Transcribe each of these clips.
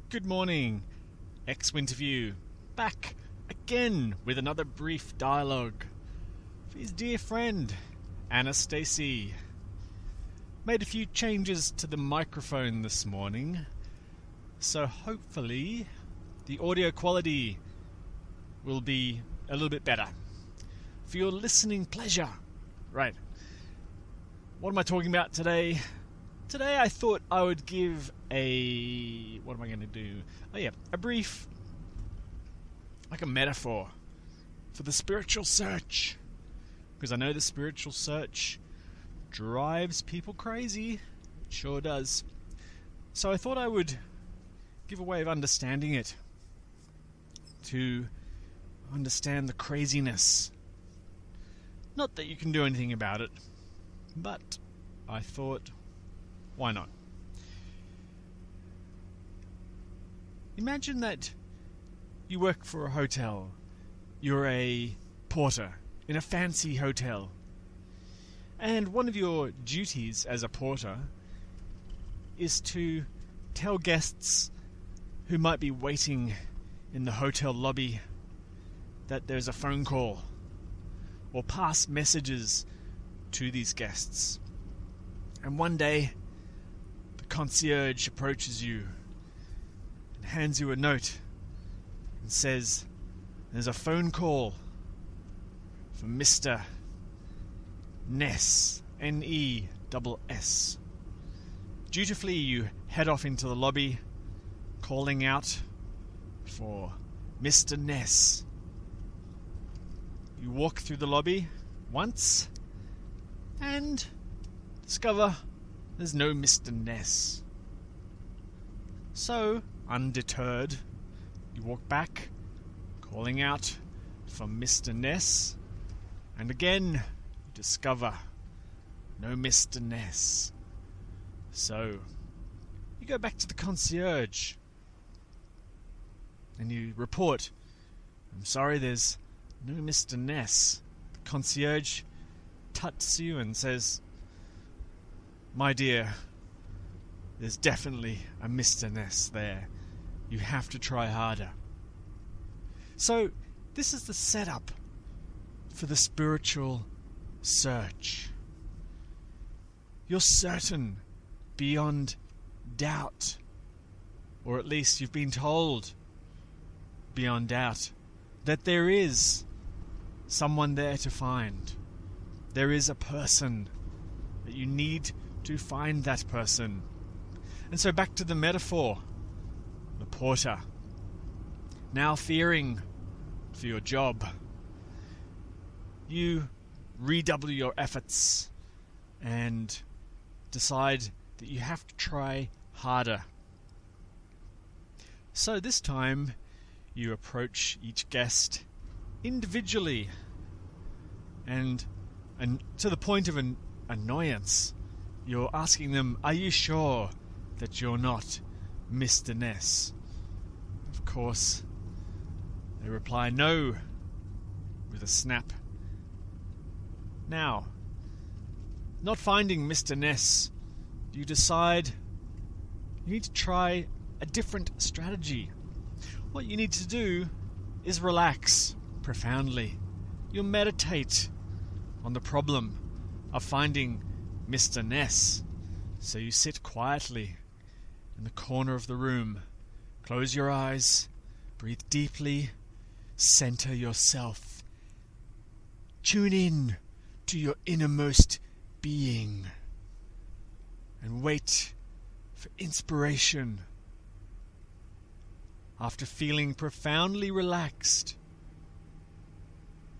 Good morning, X Winterview, back again with another brief dialogue for his dear friend, Annastacey. Made a few changes to the microphone this morning, so hopefully the audio quality will be a little bit better for your listening pleasure. Right, what am I talking about today? Today I thought I would give a brief, like a metaphor for the spiritual search. Because I know the spiritual search drives people crazy. It sure does. So I thought I would give a way of understanding it. To understand the craziness. Not that you can do anything about it, but I thought, why not? Imagine that you work for a hotel. You're a porter in a fancy hotel. And one of your duties as a porter is to tell guests who might be waiting in the hotel lobby that there's a phone call, or pass messages to these guests. And one day, the concierge approaches you and hands you a note and says, "There's a phone call for Mr. Ness, N-E-S-S." Dutifully, you head off into the lobby, calling out for Mr. Ness. You walk through the lobby once and discover there's no Mr. Ness. So, undeterred, you walk back, calling out for Mr. Ness, and again you discover no Mr. Ness. So, you go back to the concierge and you report, "I'm sorry, there's no Mr. Ness." The concierge tuts you and says, "My dear, there's definitely a Mr. Ness there. You have to try harder." So, this is the setup for the spiritual search. You're certain, beyond doubt, or at least you've been told beyond doubt, that there is someone there to find. There is a person that you need to find that person. And so back to the metaphor. The porter, now fearing for your job, you redouble your efforts and decide that you have to try harder. So this time you approach each guest individually and to the point of an annoyance. You're asking them, "Are you sure that you're not Mr. Ness?" Of course, they reply, "No," with a snap. Now, not finding Mr. Ness, you decide you need to try a different strategy. What you need to do is relax profoundly. You'll meditate on the problem of finding Mr. Ness. So you sit quietly in the corner of the room, close your eyes, breathe deeply, center yourself, tune in to your innermost being, and wait for inspiration. After feeling profoundly relaxed,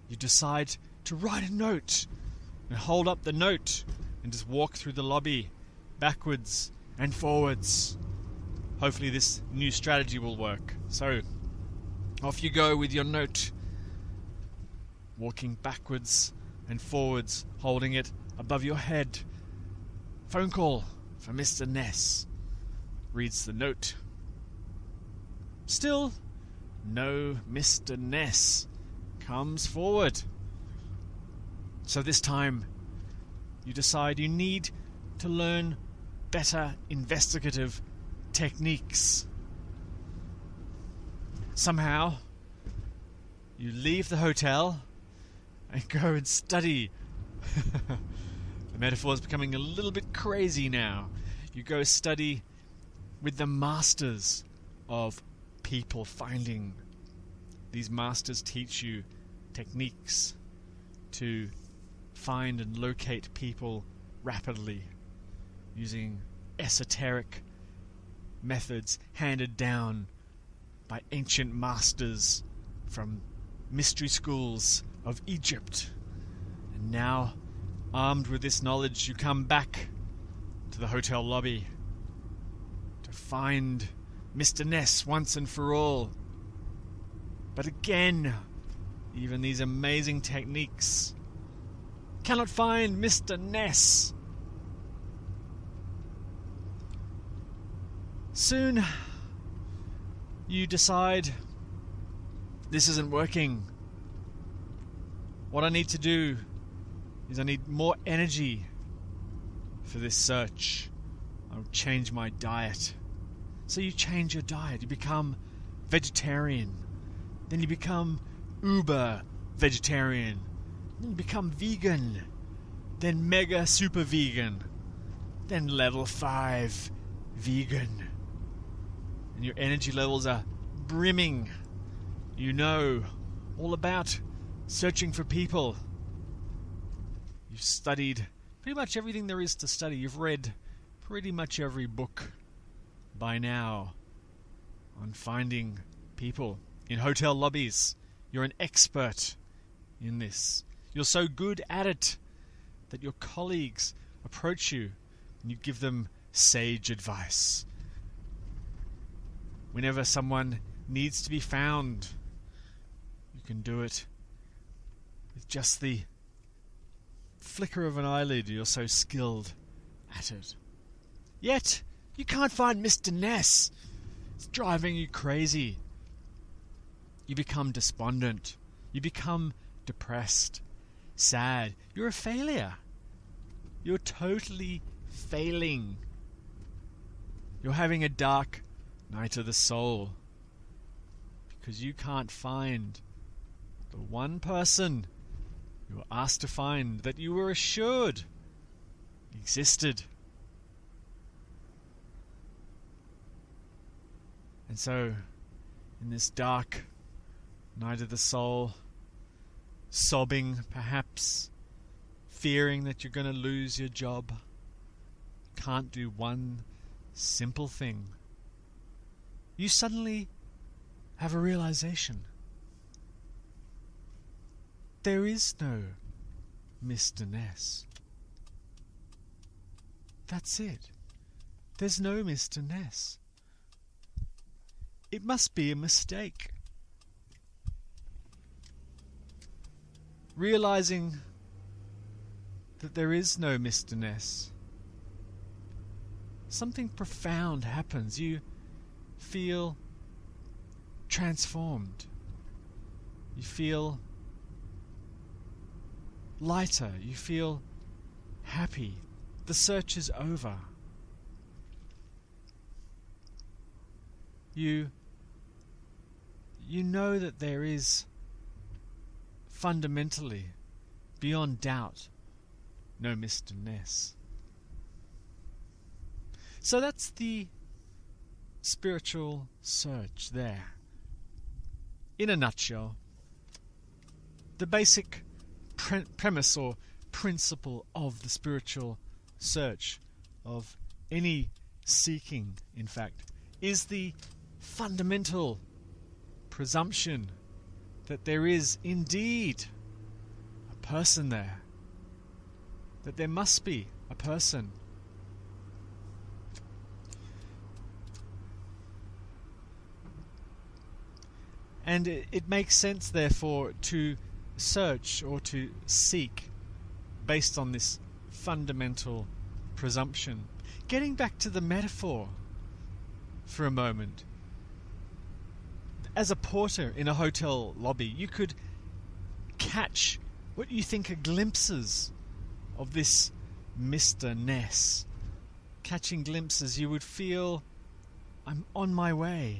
you decide to write a note and hold up the note and just walk through the lobby backwards and forwards. Hopefully this new strategy will work. So, off you go with your note, walking backwards and forwards, holding it above your head. "Phone call for Mr. Ness." Reads the note. Still, no Mr. Ness comes forward. So this time, you decide you need to learn better investigative techniques. somehow you leave the hotel and go and study. The metaphor is becoming a little bit crazy now. You go study with the masters of people finding. These masters teach you techniques to find and locate people rapidly using esoteric methods handed down by ancient masters from mystery schools of Egypt. And now, armed with this knowledge, you come back to the hotel lobby to find Mr. Ness once and for all. But again, even these amazing techniques cannot find Mr. Ness. Soon, you decide, this isn't working. What I need to do is I need more energy for this search. I'll change my diet. So you change your diet. You become vegetarian. Then you become uber vegetarian. Then you become vegan. Then mega super vegan. Then level 5 vegan. And your energy levels are brimming. You know all about searching for people. You've studied pretty much everything there is to study. You've read pretty much every book by now on finding people in hotel lobbies. You're an expert in this. You're so good at it that your colleagues approach you and you give them sage advice. Whenever someone needs to be found, you can do it with just the flicker of an eyelid. You're so skilled at it. Yet, you can't find Mr. Ness. It's driving you crazy. You become despondent. You become depressed, sad. You're a failure. You're totally failing. You're having a dark night of the soul because you can't find the one person you were asked to find that you were assured existed. And so, in this dark night of the soul, sobbing perhaps, fearing that you're going to lose your job, can't do one simple thing, you suddenly have a realization. There is no Mr. Ness. That's it. There's no Mr. Ness. It must be a mistake. Realizing that there is no Mr. Ness, something profound happens. You feel transformed. You feel lighter. You feel happy. The search is over. You know that there is fundamentally, beyond doubt, no Mr. Ness. So that's the spiritual search there. In a nutshell, the basic premise or principle of the spiritual search, of any seeking, in fact, is the fundamental presumption that there is indeed a person there, that there must be a person. And it makes sense, therefore, to search or to seek based on this fundamental presumption. Getting back to the metaphor for a moment. As a porter in a hotel lobby, you could catch what you think are glimpses of this Mr. Ness. Catching glimpses, you would feel, I'm on my way.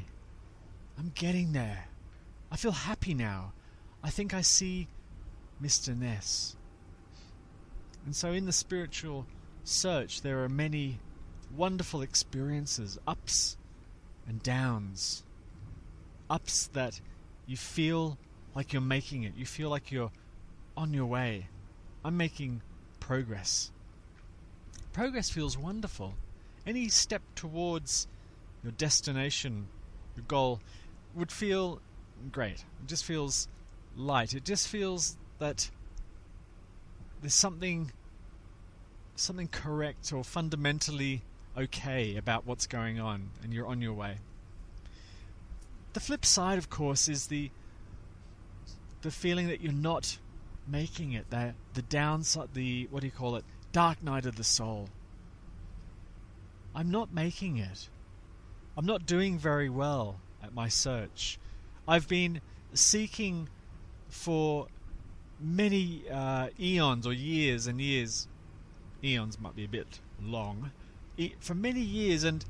I'm getting there. I feel happy now. I think I see Mr. Ness. And so in the spiritual search, there are many wonderful experiences, ups and downs. Ups that you feel like you're making it. You feel like you're on your way. I'm making progress. Progress feels wonderful. Any step towards your destination, your goal, would feel great. It just feels light. It just feels that there's something correct or fundamentally okay about what's going on, and you're on your way. The flip side, of course, is the feeling that you're not making it, the downside, the, what do you call it, dark night of the soul. I'm not making it. I'm not doing very well at my search. I've been seeking for many eons or years and years. Eons might be a bit long. For many years, and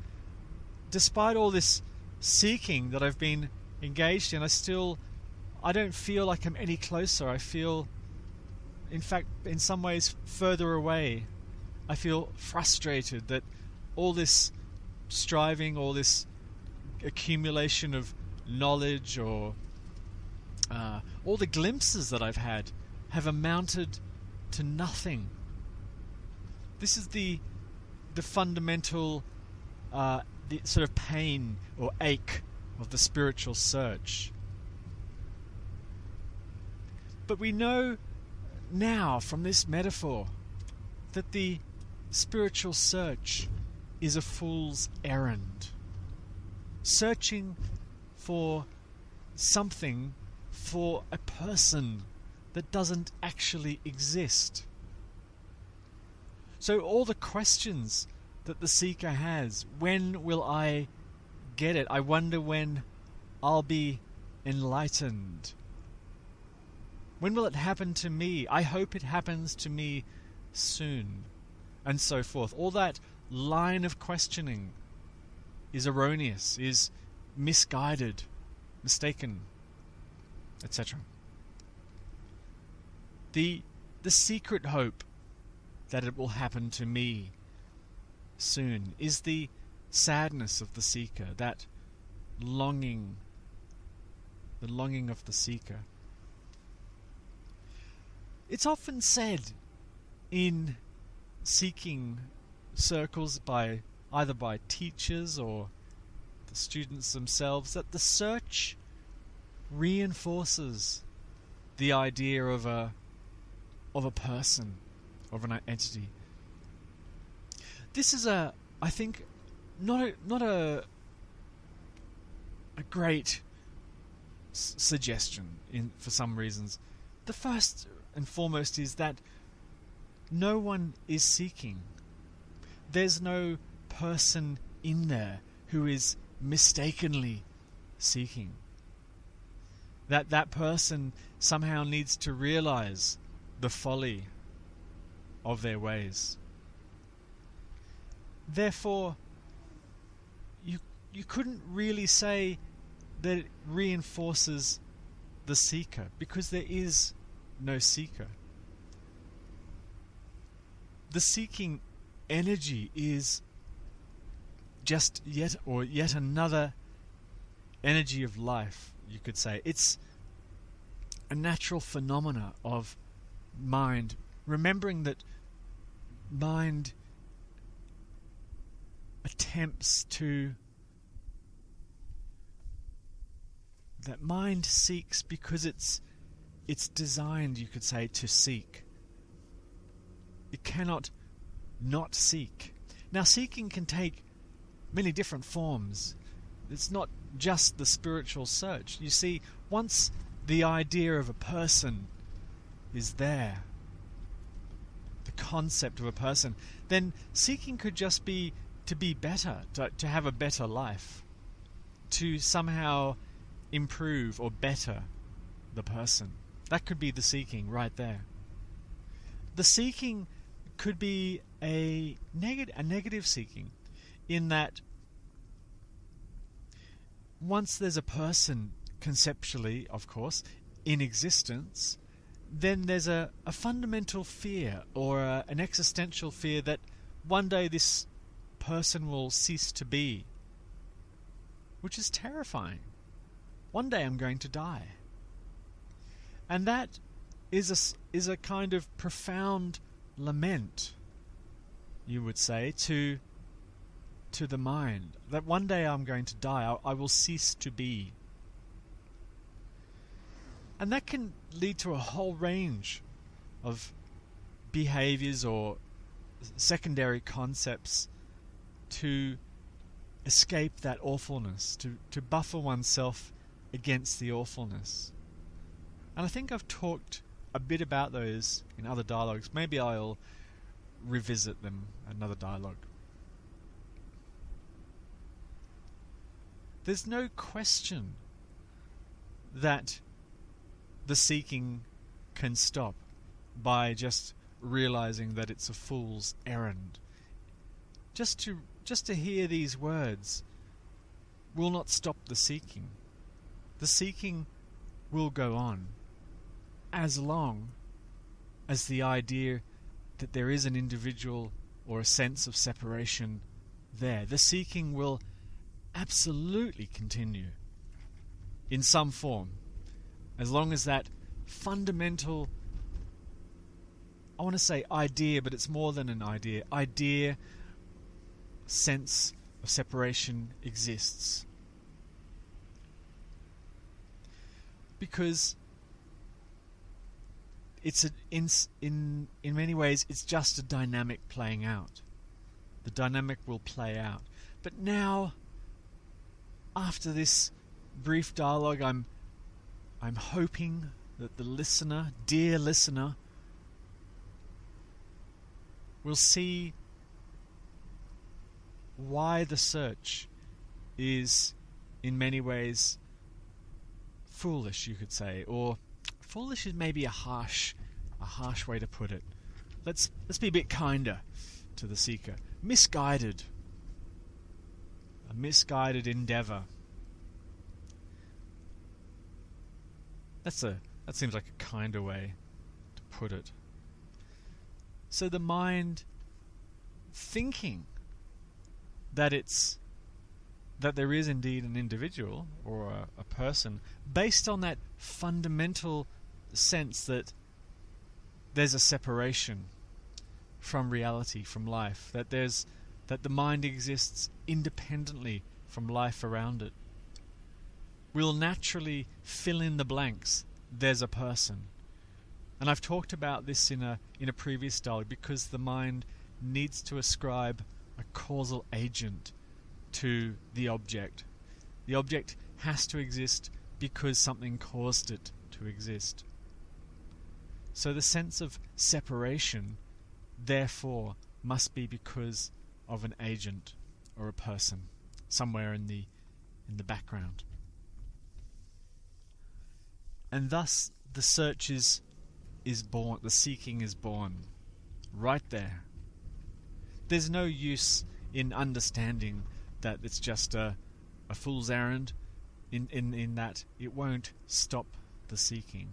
despite all this seeking that I've been engaged in, I don't feel like I'm any closer. I feel, in fact, in some ways further away. I feel frustrated that all this striving, all this accumulation of knowledge, or all the glimpses that I've had have amounted to nothing. This is the fundamental the sort of pain or ache of the spiritual search. But we know now from this metaphor that the spiritual search is a fool's errand. Searching for something, for a person that doesn't actually exist. So all the questions that the seeker has, when will I get it? I wonder when I'll be enlightened. When will it happen to me? I hope it happens to me soon. And so forth. All that line of questioning is erroneous, is misguided, mistaken, etc. The secret hope that it will happen to me soon is the sadness of the seeker, that longing, the longing of the seeker. It's often said in seeking circles, either by teachers or the students themselves, that the search reinforces the idea of a person, of an entity. This is I think, not a great suggestion for some reasons. The first and foremost is that no one is seeking. There's no person in there who is mistakenly seeking. That person somehow needs to realize the folly of their ways. Therefore, you couldn't really say that it reinforces the seeker, because there is no seeker. The seeking energy is just yet another energy of life, you could say. It's a natural phenomena of mind, remembering that mind attempts to, that mind seeks because it's designed, you could say, to seek. It cannot not seek. Now, seeking can take many different forms. It's not just the spiritual search. You see, once the idea of a person is there, the concept of a person, then seeking could just be to be better, to have a better life, to somehow improve or better the person. That could be the seeking right there. The seeking could be a negative seeking, in that once there's a person conceptually, of course, in existence, then there's a fundamental fear or an existential fear that one day this person will cease to be, which is terrifying. One day I'm going to die. And that is a kind of profound lament, you would say, to the mind, that one day I'm going to die, I will cease to be. And that can lead to a whole range of behaviors or secondary concepts to escape that awfulness, to buffer oneself against the awfulness. And I think I've talked a bit about those in other dialogues. Maybe I'll revisit them another dialogue. There's no question that the seeking can stop by just realizing that it's a fool's errand. Just to hear these words will not stop the seeking. The seeking will go on as long as the idea that there is an individual or a sense of separation there. The seeking will absolutely continue in some form, as long as that fundamental, I want to say idea, but it's more than an idea, sense of separation exists. Because it's in many ways it's just a dynamic playing out. The dynamic will play out. But now, after this brief dialogue, I'm hoping that the listener, dear listener, will see why the search is in many ways foolish, you could say, or foolish is maybe a harsh way to put it. Let's be a bit kinder to the seeker. Misguided. A misguided endeavor. That seems like a kinder way to put it. So the mind thinking that there is indeed an individual or a person, based on that fundamental sense that there's a separation from reality, from life, that the mind exists independently from life around it, will naturally fill in the blanks. There's a person. And I've talked about this in a previous dialogue, because the mind needs to ascribe a causal agent to the object. The object has to exist because something caused it to exist. So the sense of separation, therefore, must be because of an agent or a person somewhere in the background. And thus the search is born, the seeking is born right there. There's no use in understanding that it's just a fool's errand, in that it won't stop the seeking.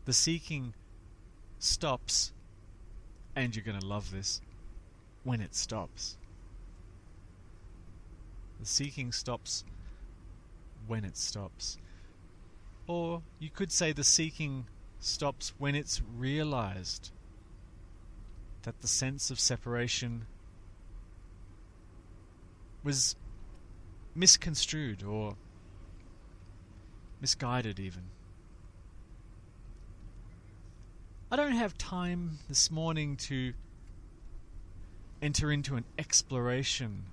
The seeking stops, and you're going to love this, when it stops. The seeking stops when it stops. Or you could say the seeking stops when it's realized that the sense of separation was misconstrued or misguided even. I don't have time this morning to enter into an exploration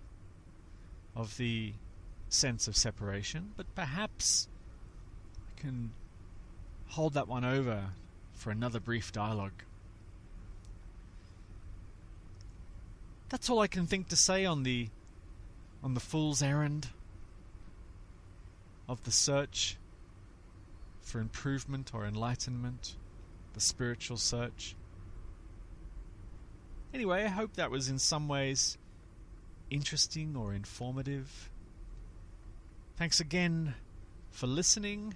of the sense of separation, but perhaps I can hold that one over for another brief dialogue. That's all I can think to say on the fool's errand of the search for improvement or enlightenment, the spiritual search. Anyway, I hope that was in some ways interesting or informative. Thanks again for listening.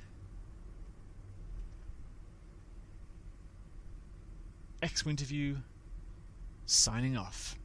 X Winterview signing off.